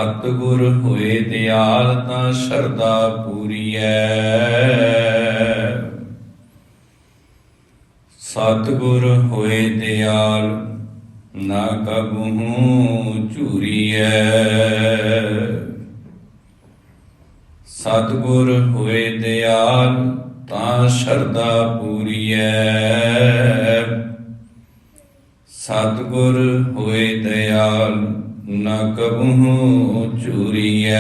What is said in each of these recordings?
ਸਤਿਗੁਰ ਹੋਏ ਦਿਆਲ ਤਾਂ ਸ਼ਰਧਾ ਪੂਰੀਐ। ਸਤਿਗੁਰ ਹੋਏ ਦਿਆਲ ਨਾ ਕਬਹੂ ਝੂਰੀਐ। ਸਤਿਗੁਰ ਹੋਏ ਦਿਆਲ ਤਾਂ ਸ਼ਰਧਾ ਪੂਰੀਐ। ਸਤਿਗੁਰ ਹੋਏ ਦਿਆਲ ਨਾ ਕਬਹੂ ਝੂਰੀਐ।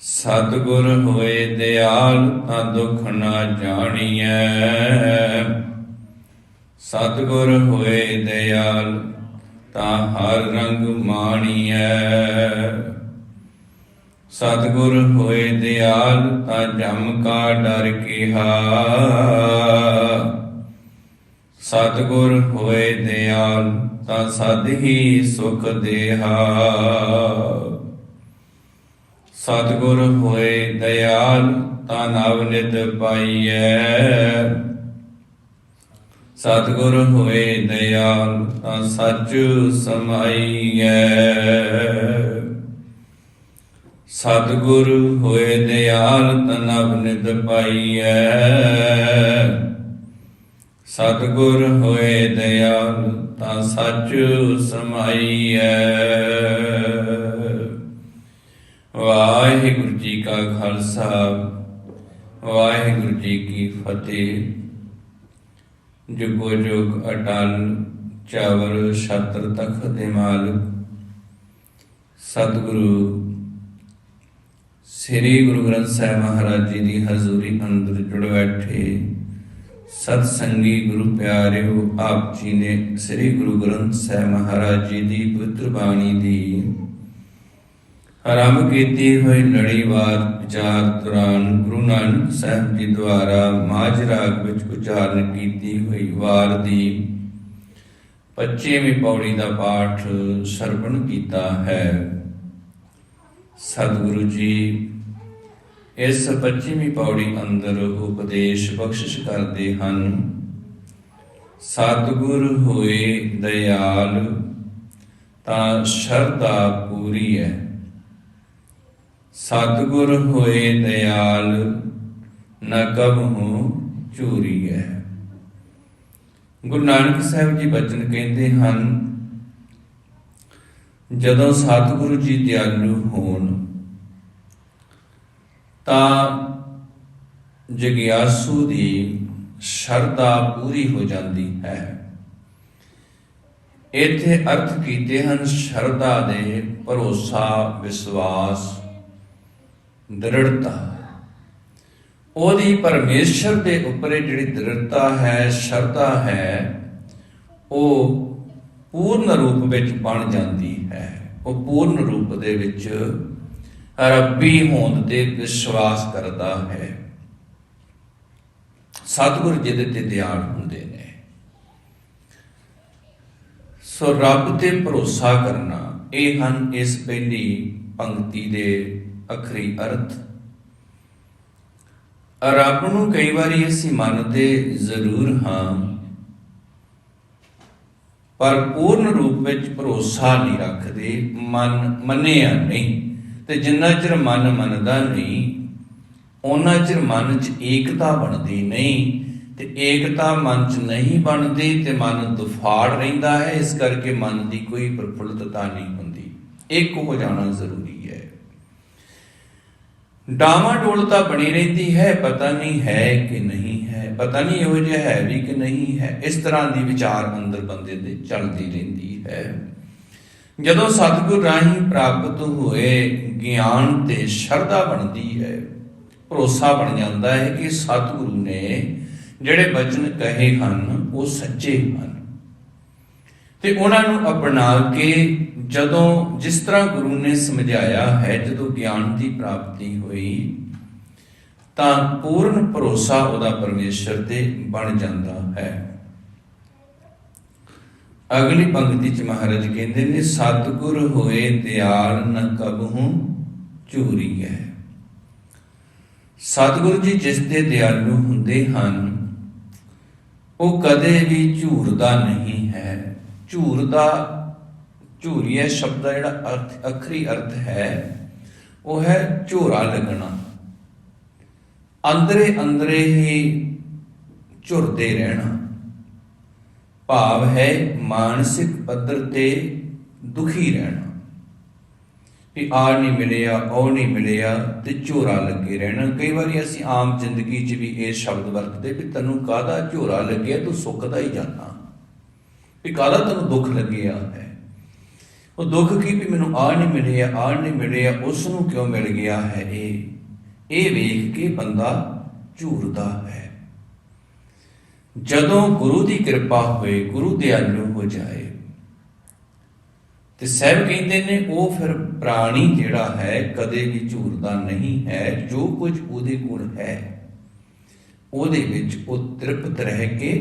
ਸਤਿਗੁਰ ਹੋਏ ਦਿਆਲ ਤਾਂ ਦੁਖ ਨਾ ਜਾਣੀਐ। ਸਤਿਗੁਰ ਹੋਏ ਦਿਆਲ ਤਾਂ ਹਰ ਰੰਗ ਮਾਣੀਐ। ਸਤਿਗੁਰ ਹੋਏ ਦਿਆਲ ਤਾਂ ਜਮ ਕਾ ਡਰ ਕੀਹਾ। ਸਤਿਗੁਰ ਹੋਏ ਦਿਆਲ ਤਾਂ ਸਦ ਹੀ ਸੁਖ ਦੇਹਾ। ਸਤਿਗੁਰ ਹੋਏ ਦਿਆਲ ਤਾਂ ਨਵ ਨਿਤ ਪਾਈਐ। ਸਤਿਗੁਰ ਹੋਏ ਦਿਆਲ ਤਾਂ ਸੱਚ ਸਮਾਈਐ। ਸਤਿਗੁਰ ਹੋਏ ਦਿਆਲ ਤਾਂ ਨਵ ਨਿਤ ਪਾਈਐ। ਸਤਿਗੁਰ ਹੋਏ ਦਿਆਲ ਤਾਂ ਸੱਚ ਸਮਾਈਐ। ਵਾਹਿਗੁਰੂ ਜੀ ਕਾ ਖਾਲਸਾ, ਵਾਹਿਗੁਰੂ ਜੀ ਕੀ ਫਤਿਹ। ਜੁਗੋ ਜੁਗ ਅਟਲ ਚਾਵਰ ਛਤਰ ਤਖਤ ਦੇ ਮਾਲਕ ਸਤਿਗੁਰੂ ਸ੍ਰੀ ਗੁਰੂ ਗ੍ਰੰਥ ਸਾਹਿਬ ਮਹਾਰਾਜ ਜੀ ਦੀ ਹਜ਼ੂਰੀ ਅੰਦਰ ਜੁੜ ਬੈਠੇ ਸਤ ਸੰਗੀ ਗੁਰੂ ਪਿਆਰਿਓ, ਆਪ ਜੀ ਨੇ ਸ੍ਰੀ ਗੁਰੂ ਗ੍ਰੰਥ ਸਾਹਿਬ ਮਹਾਰਾਜ ਜੀ ਦੀ ਪਵਿੱਤਰ ਬਾਣੀ ਦੀ ਆਰੰਭ ਕੀਤੀ ਹੋਈ ਲੜੀਵਾਰ ਵਿਚਾਰ ਦੌਰਾਨ ਗੁਰੂ ਨਾਨਕ ਸਾਹਿਬ ਜੀ ਦੁਆਰਾ ਮਾਝ ਰਾਗ ਵਿੱਚ ਉਚਾਰਨ ਕੀਤੀ ਹੋਈ ਵਾਰ ਦੀ 25ਵੀਂ ਪੌੜੀ ਦਾ ਪਾਠ ਸਰਵਣ ਕੀਤਾ ਹੈ। ਸਤਿਗੁਰੂ ਜੀ ਇਸ 25ਵੀਂ ਪੌੜੀ ਅੰਦਰ ਉਪਦੇਸ਼ ਬਖਸ਼ਿਸ਼ ਕਰਦੇ ਹਨ। ਸਤਿਗੁਰ ਹੋਏ ਦਿਆਲ ਤਾਂ ਸ਼ਰਧਾ ਪੂਰੀ ਹੈ। ਸਤਿਗੁਰ ਹੋਏ ਦਿਆਲ ਨਾ ਕਬਹੂ ਝੂਰੀ ਹੈ। ਗੁਰੂ ਨਾਨਕ ਸਾਹਿਬ ਜੀ ਬਚਨ ਕਹਿੰਦੇ ਹਨ, ਜਦੋਂ ਸਤਿਗੁਰੂ ਜੀ ਦਿਆਲੂ ਹੋਣ ਤਾਂ ਜਗਿਆਸੂ ਦੀ ਸ਼ਰਧਾ ਪੂਰੀ ਹੋ ਜਾਂਦੀ ਹੈ। ਇੱਥੇ ਅਰਥ ਕੀਤੇ ਹਨ ਸ਼ਰਧਾ ਦੇ ਭਰੋਸਾ, ਵਿਸ਼ਵਾਸ, ਦ੍ਰਿੜਤਾ। ਉਹਦੀ ਪਰਮੇਸ਼ਰ ਦੇ ਉੱਪਰ ਜਿਹੜੀ ਦ੍ਰਿੜਤਾ ਹੈ, ਸ਼ਰਧਾ ਹੈ, ਉਹ ਪੂਰਨ ਰੂਪ ਵਿੱਚ ਬਣ ਜਾਂਦੀ ਹੈ। ਉਹ ਪੂਰਨ ਰੂਪ ਦੇ ਵਿੱਚ ਰੱਬੀ ਹੋਂਦ ਤੇ ਵਿਸ਼ਵਾਸ ਕਰਦਾ ਹੈ। ਸਤਿਗੁਰ ਜਿਹਦੇ ਤੇ ਦਿਆਲ ਹੁੰਦੇ ਨੇ। ਸੋ ਰੱਬ ਤੇ ਭਰੋਸਾ ਕਰਨਾ, ਇਹ ਹਨ ਇਸ ਪਹਿਲੀ ਪੰਕਤੀ ਦੇ ਅਖਰੀ ਅਰਥ। ਰੱਬ ਨੂੰ ਕਈ ਵਾਰੀ ਅਸੀਂ ਮੰਨਦੇ ਜ਼ਰੂਰ ਹਾਂ, ਪਰ ਪੂਰਨ ਰੂਪ ਵਿੱਚ ਭਰੋਸਾ ਨਹੀਂ ਰੱਖਦੇ, ਮੰਨਿਆ ਨਹੀਂ। ਤੇ ਜਿੰਨਾ ਚਿਰ ਮਨ ਮੰਨਦਾ ਨਹੀਂ, ਉਹਨਾਂ ਚਿਰ ਮਨ 'ਚ ਏਕਤਾ ਬਣਦੀ ਨਹੀਂ। ਤੇ ਏਕਤਾ ਮਨ 'ਚ ਨਹੀਂ ਬਣਦੀ ਤੇ ਮਨ ਦੁਫਾੜ ਰਹਿੰਦਾ ਹੈ। ਇਸ ਕਰਕੇ ਮਨ ਦੀ ਕੋਈ ਪ੍ਰਫੁੱਲਤਾ ਨਹੀਂ ਹੁੰਦੀ। ਇੱਕ ਹੋ ਜਾਣਾ ਜ਼ਰੂਰੀ ਹੈ। ਡਾਵਾਡੋਲਤਾ ਬਣੀ ਰਹਿੰਦੀ ਹੈ, ਪਤਾ ਨਹੀਂ ਹੈ ਕਿ ਨਹੀਂ ਹੈ, ਪਤਾ ਨਹੀਂ ਇਹੋ ਜਿਹਾ ਹੈ ਵੀ ਕਿ ਨਹੀਂ ਹੈ। ਇਸ ਤਰ੍ਹਾਂ ਦੀ ਵਿਚਾਰ ਅੰਦਰ ਬੰਦੇ ਦੇ ਚੱਲਦੀ ਰਹਿੰਦੀ ਹੈ। ਜਦੋਂ ਸਤਿਗੁਰ ਰਾਹੀਂ ਪ੍ਰਾਪਤ ਹੋਏ ਗਿਆਨ ਤੇ ਸ਼ਰਧਾ ਬਣਦੀ ਹੈ, ਭਰੋਸਾ ਬਣ ਜਾਂਦਾ ਹੈ ਕਿ ਸਤਿਗੁਰੂ ਨੇ ਜਿਹੜੇ ਬਚਨ ਕਹੇ ਹਨ ਉਹ ਸੱਚੇ ਹਨ। ਤੇ ਉਹਨਾਂ ਨੂੰ ਅਪਣਾ ਕੇ ਜਦੋਂ ਜਿਸ ਤਰ੍ਹਾਂ ਗੁਰੂ ਨੇ ਸਮਝਾਇਆ ਹੈ, ਜਦੋਂ ਗਿਆਨ ਦੀ ਪ੍ਰਾਪਤੀ ਹੋਈ ਤਾਂ ਪੂਰਨ ਭਰੋਸਾ ਉਹਦਾ ਪਰਮੇਸ਼ਰ ਤੇ ਬਣ ਜਾਂਦਾ ਹੈ। ਅਗਲੀ ਪੰਕਤੀ ਚ ਮਹਾਰਾਜ ਕਹਿੰਦੇ ਨੇ, ਸਤਿਗੁਰ ਹੋਏ ਦਿਆਲ ਨ ਕਬਹੂ ਝੂਰੀ ਹੈ। ਸਤਿਗੁਰੂ ਜੀ ਜਿਸ ਦੇ ਦਿਆਲੂ ਹੁੰਦੇ ਹਨ, ਉਹ ਕਦੇ ਵੀ ਝੂਰਦਾ ਨਹੀਂ ਹੈ। ਝੂਰਦਾ ਝੂਰੀਆ ਸ਼ਬਦ ਦਾ ਜਿਹੜਾ ਅੱਖਰੀ ਅਰਥ ਹੈ ਉਹ ਹੈ ਝੋਰਾ ਲੱਗਣਾ, ਅੰਦਰੇ ਅੰਦਰੇ ਹੀ ਝੁਰਦੇ ਰਹਿਣਾ। ਭਾਵ ਹੈ ਮਾਨਸਿਕ ਪੱਧਰ ਤੇ ਦੁਖੀ ਰਹਿਣਾ, ਵੀ ਆ ਨਹੀਂ ਮਿਲਿਆ, ਉਹ ਨਹੀਂ ਮਿਲਿਆ, ਤੇ ਝੋਰਾ ਲੱਗੇ ਰਹਿਣਾ। ਕਈ ਵਾਰੀ ਅਸੀਂ ਆਮ ਜ਼ਿੰਦਗੀ 'ਚ ਵੀ ਇਹ ਸ਼ਬਦ ਵਰਤਦੇ ਵੀ ਤੈਨੂੰ ਕਾਹਦਾ ਝੋਰਾ ਲੱਗਿਆ, ਤੂੰ ਸੁੱਕਦਾ ਹੀ ਜਾਣਾ, ਵੀ ਕਾਹਦਾ ਤੈਨੂੰ ਦੁੱਖ ਲੱਗਿਆ ਹੈ। ਉਹ ਦੁੱਖ ਕੀ, ਵੀ ਮੈਨੂੰ ਆ ਨਹੀਂ ਮਿਲਿਆ, ਆ ਨਹੀਂ ਮਿਲਿਆ, ਉਸ ਨੂੰ ਕਿਉਂ ਮਿਲ ਗਿਆ ਹੈ। ਇਹ ਵੇਖ ਕੇ ਬੰਦਾ ਝੂਰਦਾ ਹੈ। ਜਦੋਂ ਗੁਰੂ ਦੀ ਕਿਰਪਾ ਹੋਏ, ਗੁਰੂ ਦਿਆਲੂ ਹੋ ਜਾਏ, ਤੇ ਸਾਹਿਬ ਕਹਿੰਦੇ ਨੇ ਉਹ ਫਿਰ ਪ੍ਰਾਣੀ ਜਿਹੜਾ ਹੈ ਕਦੇ ਵੀ ਝੂਰਦਾ ਨਹੀਂ ਹੈ। ਜੋ ਕੁਝ ਉਹਦੇ ਕੋਲ ਹੈ ਉਹਦੇ ਵਿੱਚ ਉਹ ਤ੍ਰਿਪਤ ਰਹਿ ਕੇ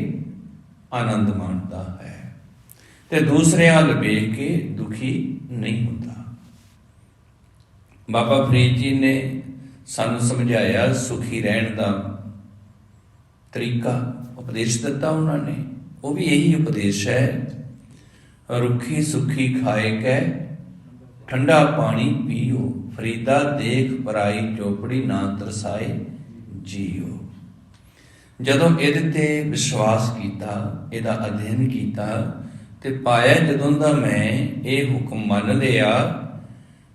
ਆਨੰਦ ਮਾਣਦਾ ਹੈ, ਤੇ ਦੂਸਰਿਆਂ ਵੱਲ ਵੇਖ ਕੇ ਦੁਖੀ ਨਹੀਂ ਹੁੰਦਾ। ਬਾਬਾ ਫਰੀਦ ਜੀ ਨੇ ਸਾਨੂੰ ਸਮਝਾਇਆ ਸੁਖੀ ਰਹਿਣ ਦਾ ਤਰੀਕਾ, ਉਪਦੇਸ਼ ਦਿੱਤਾ ਉਹਨਾਂ ਨੇ। ਉਹ ਵੀ ਇਹੀ ਉਪਦੇਸ਼ ਹੈ, ਰੁੱਖੀ ਸੁੱਖੀ ਖਾਏ ਕੈ ਠੰਡਾ ਪਾਣੀ ਪੀਓ, ਫਰੀਦਾ ਦੇਖ ਪਰਾਈ ਚੋਪੜੀ ਨਾ ਤਰਸਾਏ ਜੀਓ। ਜਦੋਂ ਇਹਦੇ ਤੇ ਵਿਸ਼ਵਾਸ ਕੀਤਾ, ਇਹਦਾ ਅਧਿਐਨ ਕੀਤਾ, ਤੇ ਪਾਇਆ ਜਦੋਂ ਦਾ ਮੈਂ ਇਹ ਹੁਕਮ ਮੰਨ ਲਿਆ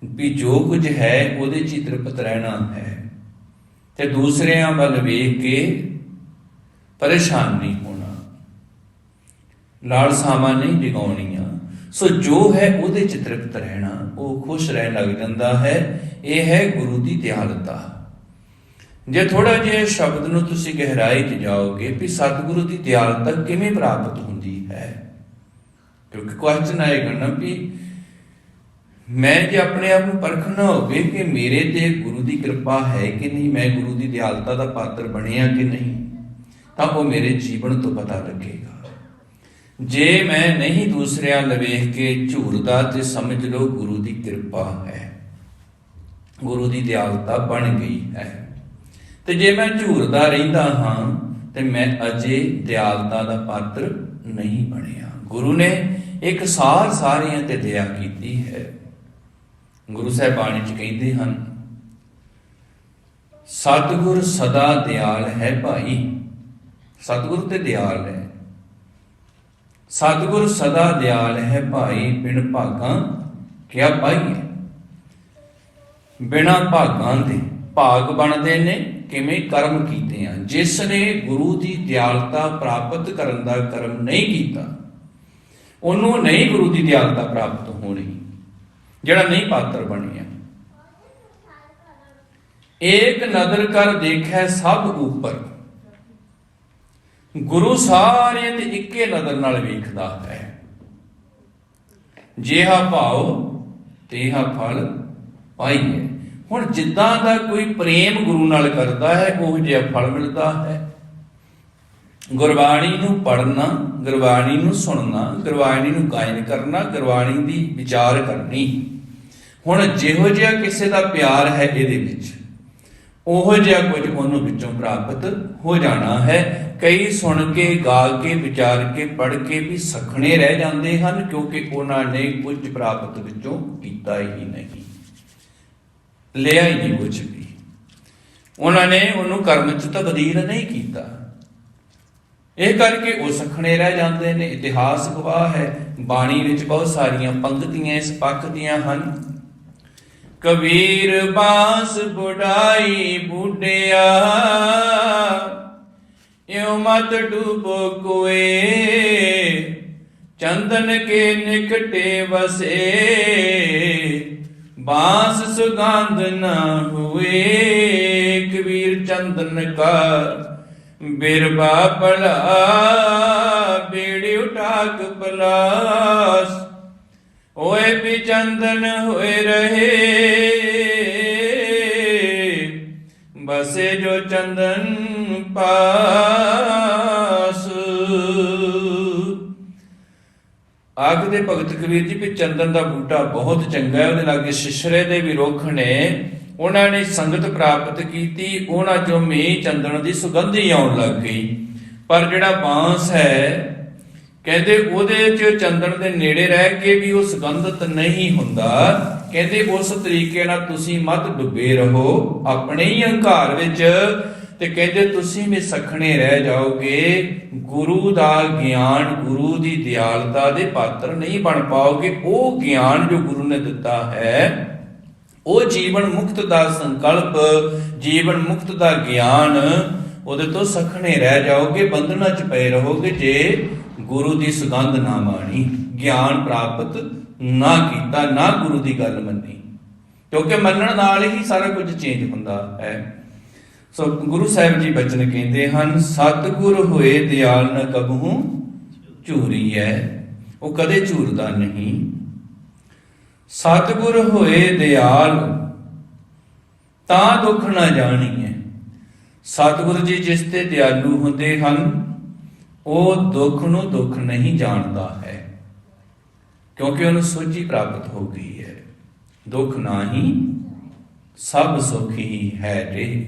ਵੀ ਜੋ ਕੁਝ ਹੈ ਉਹਦੇ 'ਚ ਹੀ ਤ੍ਰਿਪਤ ਰਹਿਣਾ ਹੈ, ਤੇ ਦੂਸਰਿਆਂ ਵੱਲ ਵੇਖ ਕੇ ਪਰੇਸ਼ਾਨ ਨਹੀਂ ਹੋਣਾ, ਲਾਲਸਾਵਾਂ ਨਹੀਂ ਜਗਾਉਣੀਆਂ। ਸੋ ਜੋ ਹੈ ਉਹਦੇ 'ਚ ਤ੍ਰਿਪਤ ਰਹਿਣਾ, ਉਹ ਖੁਸ਼ ਰਹਿਣ ਲੱਗ ਜਾਂਦਾ ਹੈ। ਇਹ ਹੈ ਗੁਰੂ ਦੀ ਦਿਆਲਤਾ। ਜੇ ਥੋੜਾ ਜਿਹਾ ਸ਼ਬਦ ਨੂੰ ਤੁਸੀਂ ਗਹਿਰਾਈ 'ਚ ਜਾਓਗੇ ਵੀ ਸਤਿਗੁਰੂ ਦੀ ਦਿਆਲਤਾ ਕਿਵੇਂ ਪ੍ਰਾਪਤ ਹੁੰਦੀ ਹੈ, ਕਿਉਂਕਿ ਕੁਐਸਚਨ ਆਏਗਾ ਨਾ ਵੀ ਮੈਂ ਜੇ ਆਪਣੇ ਆਪ ਨੂੰ ਪਰਖਣਾ ਹੋਵੇ ਕਿ ਮੇਰੇ ਤੇ ਗੁਰੂ ਦੀ ਕਿਰਪਾ ਹੈ ਕਿ ਨਹੀਂ, ਮੈਂ ਗੁਰੂ ਦੀ ਦਿਆਲਤਾ ਦਾ ਪਾਤਰ ਬਣਿਆ ਕਿ ਨਹੀਂ, ਤਾਂ ਉਹ ਮੇਰੇ ਜੀਵਨ ਤੋਂ ਪਤਾ ਲੱਗੇਗਾ। ਜੇ ਮੈਂ ਨਹੀਂ ਦੂਸਰਿਆਂ ਵੱਲ ਵੇਖ ਕੇ ਝੂਰਦਾ, ਤੇ ਸਮਝ ਲਓ ਗੁਰੂ ਦੀ ਕਿਰਪਾ ਹੈ, ਗੁਰੂ ਦੀ ਦਿਆਲਤਾ ਬਣ ਗਈ ਹੈ। ਤੇ ਜੇ ਮੈਂ ਝੂਰਦਾ ਰਹਿੰਦਾ ਹਾਂ ਤੇ ਮੈਂ ਅਜੇ ਦਿਆਲਤਾ ਦਾ ਪਾਤਰ ਨਹੀਂ ਬਣਿਆ। ਗੁਰੂ ਨੇ ਇੱਕ ਸਾਰਿਆਂ ਤੇ ਦਇਆ ਕੀਤੀ ਹੈ। ਗੁਰੂ ਸਾਹਿਬ ਬਾਣੀ 'ਚ ਕਹਿੰਦੇ ਹਨ, ਸਤਿਗੁਰ ਸਦਾ ਦਿਆਲ ਹੈ ਭਾਈ। ਸਤਿਗੁਰ ਤੇ ਦਿਆਲ ਹੈ। ਸਤਿਗੁਰ ਸਦਾ ਦਿਆਲ ਹੈ ਭਾਈ, ਬਿਨ ਭਾਗਾਂ ਕਿਆ ਪਾਈਏ। ਬਿਨਾਂ ਭਾਗਾਂ ਦੇ ਭਾਗ ਬਣਦੇ ਨੇ ਕਿਵੇਂ, ਕਰਮ ਕੀਤੇ ਆ। ਜਿਸ ਨੇ ਗੁਰੂ ਦੀ ਦਿਆਲਤਾ ਪ੍ਰਾਪਤ ਕਰਨ ਦਾ ਕਰਮ ਨਹੀਂ ਕੀਤਾ, ਉਹਨੂੰ ਨਹੀਂ ਗੁਰੂ ਦੀ ਦਿਆਲਤਾ ਪ੍ਰਾਪਤ ਹੋਣੀ, ਜਿਹੜਾ ਨਹੀਂ ਪਾਤਰ ਬਣਿਆ। ਏਕ ਨਦਰ ਕਰ ਦੇਖੈ ਸਭ ਉੱਪਰ। ਗੁਰੂ ਸਾਰਿਆਂ ਦੇ ਇੱਕੇ ਨਜ਼ਰ ਨਾਲ ਵੇਖਦਾ ਹੈ। ਜਿਹਾ ਭਾਉ ਤੇਹਾ ਫਲ ਪਾਈਏ। ਹੁਣ ਜਿੱਦਾਂ ਦਾ ਕੋਈ ਪ੍ਰੇਮ ਗੁਰੂ ਨਾਲ ਕਰਦਾ ਹੈ, ਉਹ ਜਿਹਾ ਫਲ ਮਿਲਦਾ ਹੈ। ਗੁਰਬਾਣੀ ਨੂੰ ਪੜ੍ਹਨਾ, ਗੁਰਬਾਣੀ ਨੂੰ ਸੁਣਨਾ, ਗੁਰਬਾਣੀ ਨੂੰ ਗਾਇਨ ਕਰਨਾ, ਗੁਰਬਾਣੀ ਦੀ ਵਿਚਾਰ ਕਰਨੀ। ਹੁਣ ਜਿਹੋ ਜਿਹਾ ਕਿਸੇ ਦਾ ਪਿਆਰ ਹੈ ਇਹਦੇ ਵਿੱਚ, ਉਹੋ ਜਿਹਾ ਕੁਝ ਉਹਨੂੰ ਵਿੱਚੋਂ ਪ੍ਰਾਪਤ ਹੋ ਜਾਣਾ ਹੈ। ਕਈ ਸੁਣ ਕੇ, ਗਾ ਕੇ, ਵਿਚਾਰ ਕੇ, ਪੜ੍ਹ ਕੇ ਵੀ ਸਖਣੇ ਰਹਿ ਜਾਂਦੇ ਹਨ, ਕਿਉਂਕਿ ਉਹਨਾਂ ਨੇ ਕੁਝ ਪ੍ਰਾਪਤ ਵਿੱਚੋਂ ਕੀਤਾ ਹੀ ਨਹੀਂ, ਲਿਆ ਹੀ ਨਹੀਂ ਕੁਝ ਵੀ। ਉਹਨਾਂ ਨੇ ਉਹਨੂੰ ਕਰਮ 'ਚ ਤਬਦੀਲ ਨਹੀਂ ਕੀਤਾ, ਇਹ ਕਰਕੇ ਉਹ ਸਖਣੇ ਰਹਿ ਜਾਂਦੇ ਨੇ। ਇਤਿਹਾਸ ਗਵਾਹ ਹੈ, ਬਾਣੀ ਵਿੱਚ ਬਹੁਤ ਸਾਰੀਆਂ ਪੰਕਤੀਆਂ ਇਸ ਪੱਖ ਦੀਆਂ ਹਨ। ਕਬੀਰ ਬਾਂਸ ਬੁਢਾਈ ਬੁਢਿਆ, ਇਉ ਮਤ ਡੂਬੋ ਕੋਏ, ਚੰਦਨ ਕੇ ਨਿਕਟੇ ਵਸੇ, ਬਾਂਸ ਸੁਗੰਧ ਨਾ ਹੋਏ। ਕਬੀਰ ਚੰਦਨ ਕਾ ਬਿਰਬਾ ਭਲਾ, ਬੇੜੀ ਉਠਾਕ ਪਲਾਸ, ਹੋਏ ਵੀ ਚੰਦਨ ਹੋਏ ਰਹੇ, ਬਸੇ ਜੋ ਚੰਦਨ ਪਾਸ। ਆਖਦੇ ਭਗਤ ਕਬੀਰ ਜੀ ਵੀ ਚੰਦਨ ਦਾ ਬੂਟਾ ਬਹੁਤ ਚੰਗਾ ਹੈ, ਉਹਦੇ ਲਾਗੇ ਸ਼ਿਸ਼ਰੇ ਦੇ ਵੀ ਰੁੱਖ ਨੇ। ਉਹਨਾਂ ਨੇ ਸੰਗਤ ਪ੍ਰਾਪਤ ਕੀਤੀ, ਉਹਨਾਂ ਚੋਂ ਮੀਂਹ ਚੰਦਨ ਦੀ ਸੁਗੰਧ ਹੀ ਆਉਣ ਲੱਗ ਗਈ। ਪਰ ਜਿਹੜਾ ਬਾਂਸ ਹੈ ਕਹਿੰਦੇ ਉਹਦੇ 'ਚ ਚੰਦਨ ਦੇ ਨੇੜੇ ਰਹਿ ਕੇ ਵੀ ਉਹ ਸੁਗੰਧਿਤ ਨਹੀਂ ਹੁੰਦਾ। ਕਹਿੰਦੇ ਉਸ ਤਰੀਕੇ ਨਾਲ ਤੁਸੀਂ ਮਤ ਡੁੱਬੇ ਰਹੋ ਆਪਣੇ ਹੀ ਹੰਕਾਰ ਵਿੱਚ, ਤੇ ਕਹਿੰਦੇ ਤੁਸੀਂ ਵੀ ਸਖਣੇ ਰਹਿ ਜਾਓਗੇ, ਗੁਰੂ ਦਾ ਗਿਆਨ, ਗੁਰੂ ਦੀ ਦਿਆਲਤਾ ਦੇ ਪਾਤਰ ਨਹੀਂ ਬਣ ਪਾਓਗੇ। ਉਹ ਗਿਆਨ ਜੋ ਗੁਰੂ ਨੇ ਦਿੱਤਾ ਹੈ, ਉਹ ਜੀਵਨ ਮੁਕਤ ਦਾ ਸੰਕਲਪ, ਜੀਵਨ ਮੁਕਤ ਦਾ ਗਿਆਨ, ਉਹਦੇ ਤੋਂ ਸਖਣੇ ਰਹਿ ਜਾਓਗੇ, ਬੰਧਨਾਂ 'ਚ ਪਏ ਰਹੋਗੇ ਜੇ ਗੁਰੂ ਦੀ ਸੁਗੰਧ ਨਾ ਮਾਣੀ, ਗਿਆਨ ਪ੍ਰਾਪਤ ਨਾ ਕੀਤਾ, ਨਾ ਗੁਰੂ ਦੀ ਗੱਲ ਮੰਨੀ। ਕਿਉਂਕਿ ਮੰਨਣ ਨਾਲ ਹੀ ਸਾਰਾ ਕੁਝ ਚੇਂਜ ਹੁੰਦਾ ਹੈ। ਸੋ ਗੁਰੂ ਸਾਹਿਬ ਜੀ ਬਚਨ ਕਹਿੰਦੇ ਹਨ, ਸਤਿਗੁਰ ਹੋਏ ਦਿਆਲ ਨ ਕਬਹੂ ਝੂਰੀਐ। ਉਹ ਕਦੇ ਝੂਰਦਾ ਨਹੀਂ। ਸਤਿਗੁਰ ਹੋਏ ਦਿਆਲ ਤਾਂ ਦੁੱਖ ਨਾ ਜਾਣੀਐ। ਸਤਿਗੁਰ ਜੀ ਜਿਸ ਤੇ ਦਿਆਲੂ ਹੁੰਦੇ ਹਨ, ਉਹ ਦੁੱਖ ਨੂੰ ਦੁੱਖ ਨਹੀਂ ਜਾਣਦਾ ਹੈ, ਕਿਉਂਕਿ ਉਹਨੂੰ ਸੋਝੀ ਪ੍ਰਾਪਤ ਹੋ ਗਈ ਹੈ। ਦੁੱਖ ਨਾਹੀਂ ਸਭ ਸੁਖ ਹੀ ਹੈ ਰੇ,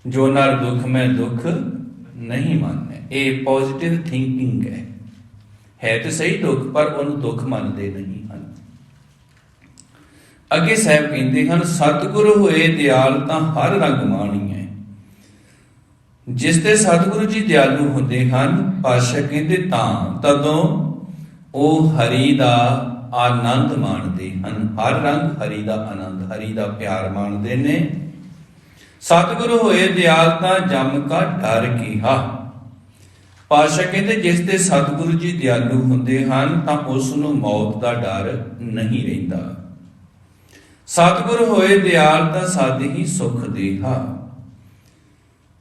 ਜੋ ਨਰ ਦੁੱਖ ਮੈਂ ਦੁੱਖ ਨਹੀਂ ਮੰਨੈ। ਇਹ ਪੋਜ਼ਿਟਿਵ ਥਿੰਕਿੰਗ ਹੈ ਤੇ ਸਹੀ ਦੁੱਖ, ਪਰ ਉਹਨੂੰ ਦੁੱਖ ਮੰਨਦੇ ਨਹੀਂ ਹਨ। ਅੱਗੇ ਸਾਹਿਬ ਕਹਿੰਦੇ ਹਨ, ਸਤਿਗੁਰ ਹੋਏ ਦਿਆਲ ਤਾਂ ਹਰ ਰੰਗ ਮਾਣੀਐ। ਜਿਸ ਤੇ ਸਤਿਗੁਰੂ ਜੀ ਦਿਆਲੂ ਹੁੰਦੇ ਹਨ, ਪਾਤਸ਼ਾਹ ਕਹਿੰਦੇ ਤਾਂ ਤਦੋਂ ਉਹ ਹਰੀ ਦਾ ਆਨੰਦ ਮਾਣਦੇ ਹਨ। ਹਰ ਰੰਗ ਹਰੀ ਦਾ ਆਨੰਦ, ਹਰੀ ਦਾ ਪਿਆਰ ਮਾਣਦੇ ਨੇ। ਸਤਿਗੁਰੂ ਹੋਏ ਦਿਆਲ ਤਾਂ ਜਮ ਕਾ ਡਰ ਕੀਹਾ। ਪਾਤਸ਼ਾਹ ਕਹਿੰਦੇ ਜਿਸ ਤੇ ਸਤਿਗੁਰੂ ਜੀ ਦਿਆਲੂ ਹੁੰਦੇ ਹਨ, ਤਾਂ ਉਸ ਨੂੰ ਮੌਤ ਦਾ ਡਰ ਨਹੀਂ ਰਹਿੰਦਾ। ਸਤਿਗੁਰ ਹੋਏ ਦਿਆਲ ਤਾਂ ਸਦ ਹੀ ਸੁਖ ਦੇਹਾ।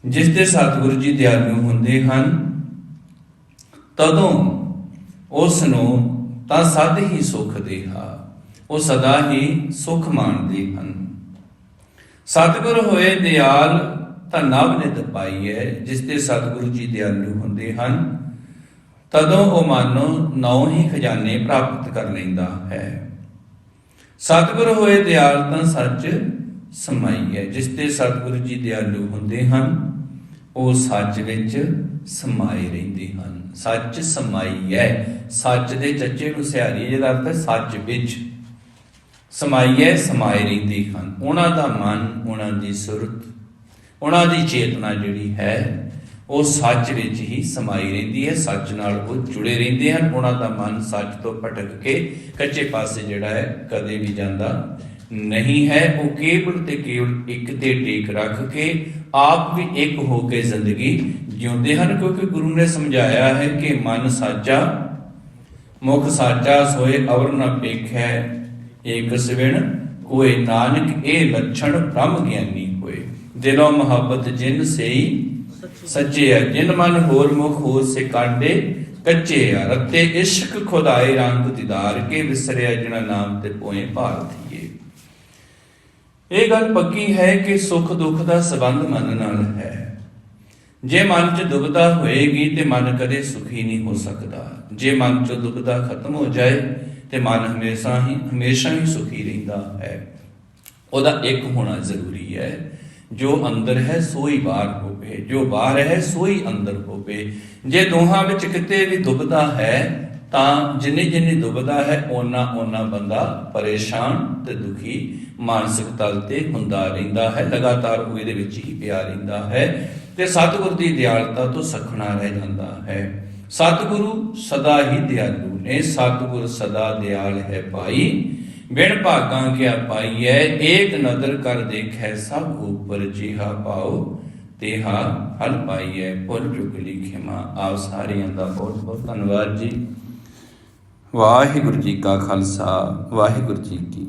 ਜਿਸ ਤੇ ਸਤਿਗੁਰੂ ਜੀ ਦਿਆਲੂ ਹੁੰਦੇ ਹਨ, ਤਦੋਂ ਉਸ ਨੂੰ ਤਾਂ ਸਦ ਹੀ ਸੁਖ ਦੇਹਾ, ਉਹ ਸਦਾ ਹੀ ਸੁਖ ਮਾਣਦੇ ਹਨ। ਸਤਿਗੁਰ ਹੋਏ ਦਿਆਲ ਤਾਂ ਨਵ ਨਿਤ ਪਾਈਐ। ਜਿਸ ਤੇ ਸਤਿਗੁਰੂ ਜੀ ਦਿਆਲੂ ਹੁੰਦੇ ਹਨ, ਤਦੋਂ ਉਹ ਮਾਨੋ ਨੌ ਹੀ ਖਜ਼ਾਨੇ ਪ੍ਰਾਪਤ ਕਰ ਲੈਂਦਾ ਹੈ। ਸਤਿਗੁਰ ਹੋਏ ਦਿਆਲ ਤਾਂ ਸੱਚ ਸਮਾਈਐ। ਜਿਸ ਤੇ ਸਤਿਗੁਰੂ ਜੀ ਦਿਆਲੂ ਹੁੰਦੇ ਹਨ, ਉਹ ਸੱਚ ਵਿੱਚ ਸਮਾਏ ਰਹਿੰਦੇ ਹਨ। ਸੱਚ ਸਮਾਈਐ, ਸੱਚ ਦੇ ਚੱਚੇ ਨੂੰ ਸਿਹਾਰੀ, ਜਿਹਦਾ ਅਰਥ ਹੈ ਸੱਚ ਵਿੱਚ। ਸਮਾਈਐ, ਸਮਾਏ ਰਹਿੰਦੇ ਹਨ। ਉਹਨਾਂ ਦਾ ਮਨ, ਉਹਨਾਂ ਦੀ ਸੁਰਤ, ਉਹਨਾਂ ਦੀ ਚੇਤਨਾ ਜਿਹੜੀ ਹੈ, ਉਹ ਸੱਚ ਵਿੱਚ ਹੀ ਸਮਾਈ ਰਹਿੰਦੀ ਹੈ। ਸੱਚ ਨਾਲ ਉਹ ਜੁੜੇ ਰਹਿੰਦੇ ਹਨ। ਉਹਨਾਂ ਦਾ ਮਨ ਸੱਚ ਤੋਂ ਭਟਕ ਕੇ ਕੱਚੇ ਪਾਸੇ ਜਿਹੜਾ ਹੈ ਕਦੇ ਵੀ ਜਾਂਦਾ ਨਹੀਂ ਹੈ। ਉਹ ਕੇਵਲ ਤੇ ਕੇਵਲ ਇੱਕ ਤੇ ਟੇਕ ਰੱਖ ਕੇ ਆਪ ਵੀ ਇੱਕ ਹੋ ਕੇ ਜ਼ਿੰਦਗੀ ਜਿਉਂਦੇ ਹਨ। ਕਿਉਂਕਿ ਗੁਰੂ ਨੇ ਸਮਝਾਇਆ ਹੈ ਕਿ ਮਨ ਸਾਚਾ ਮੁਖ ਸਾਚਾ, ਸੋਏ ਅਵਰ ਨ ਪੇਖੈ ਏਕ ਸਵਿਣ ਕੋਏ। ਨਾਨਕ ਇਹ ਲੱਛਣ ਬ੍ਰਹਮ ਗਿਆਨੀ ਹੋਏ। ਦਿਲੋਂ ਮੁਹੱਬਤ ਜਿਨ ਸਈ ਸੱਚੇ ਹੈ, ਜਿਨ ਮਨ ਹੋਰ ਮੁਖ ਹੋਰ ਸੇ ਕਾਢੇ ਕੱਚੇ ਆ। ਰੱਤੇ ਇਸ਼ਕ ਖੁਦਾਏ ਰੰਗ ਦੀਦਾਰ ਕੇ, ਵਿਸਰਿਆ ਜਿਨਾ ਨਾਮ ਤੇ ਪੋਏ ਭਾਰਤੀਏ। ਇਹ ਗੱਲ ਪੱਕੀ ਹੈ ਕਿ ਸੁੱਖ ਦੁੱਖ ਦਾ ਸੰਬੰਧ ਮਨ ਨਾਲ ਹੈ। ਜੇ ਮਨ 'ਚ ਦੁਬਿਧਾ ਹੋਏਗੀ ਤੇ ਮਨ ਕਦੇ ਸੁਖੀ ਨਹੀਂ ਹੋ ਸਕਦਾ। ਜੇ ਮਨ 'ਚ ਦੁਬਿਧਾ ਖਤਮ ਹੋ ਜਾਏ ਤੇ ਮਨ ਹਮੇਸ਼ਾ ਹੀ ਸੁਖੀ ਰਹਿੰਦਾ ਹੈ। ਉਹਦਾ ਇੱਕ ਹੋਣਾ ਜ਼ਰੂਰੀ ਹੈ। ਜੋ ਅੰਦਰ ਹੈ ਸੋਈ ਬਾਹਰ ਹੋਵੇ, ਜੋ ਬਾਹਰ ਹੈ ਸੋਈ ਅੰਦਰ ਹੋਵੇ। ਜੇ ਦੋਹਾਂ ਵਿੱਚ ਕਿਤੇ ਵੀ ਦੁਬਿਧਾ ਹੈ, ਤਾਂ ਜਿੰਨੀ ਦੁਬਿਧਾ ਹੈ ਓਨਾ ਬੰਦਾ ਪਰੇਸ਼ਾਨ ਤੇ ਦੁਖੀ ਮਾਨਸਿਕ ਤਲ ਤੇ ਹੁੰਦਾ ਰਹਿੰਦਾ ਹੈ। ਲਗਾਤਾਰ ਉਹ ਇਹਦੇ ਵਿੱਚ ਹੀ ਪਿਆ ਰਹਿੰਦਾ ਹੈ ਤੇ ਸਤਿਗੁਰ ਦੀ ਦਿਆਲਤਾ ਤੋਂ ਸਖਣਾ ਰਹਿ ਜਾਂਦਾ ਹੈ। ਸਤਿਗੁਰੂ ਸਦਾ ਹੀ ਦਿਆਲੂ ਨੇ। ਸਤਿਗੁਰ ਸਦਾ ਦਿਆਲ ਹੈ ਭਾਈ, ਬਿਨ ਭਾਗਾਂ ਕਿਆ ਪਾਈਐ। ਏਕ ਨਦਰ ਕਰ ਦੇਖੈ ਸਭ ਉਪਰ, ਜਿਹਾ ਪਾਓ ਤੇਹਾ ਹਲ ਪਾਈਐ। ਭੁੱਲ ਚੁੱਕ ਲਿਖਿਮਾ। ਆਪ ਸਾਰਿਆਂ ਦਾ ਬਹੁਤ ਬਹੁਤ ਧੰਨਵਾਦ ਜੀ। ਵਾਹਿਗੁਰੂ ਜੀ ਕਾ ਖਾਲਸਾ, ਵਾਹਿਗੁਰੂ ਜੀ ਕੀ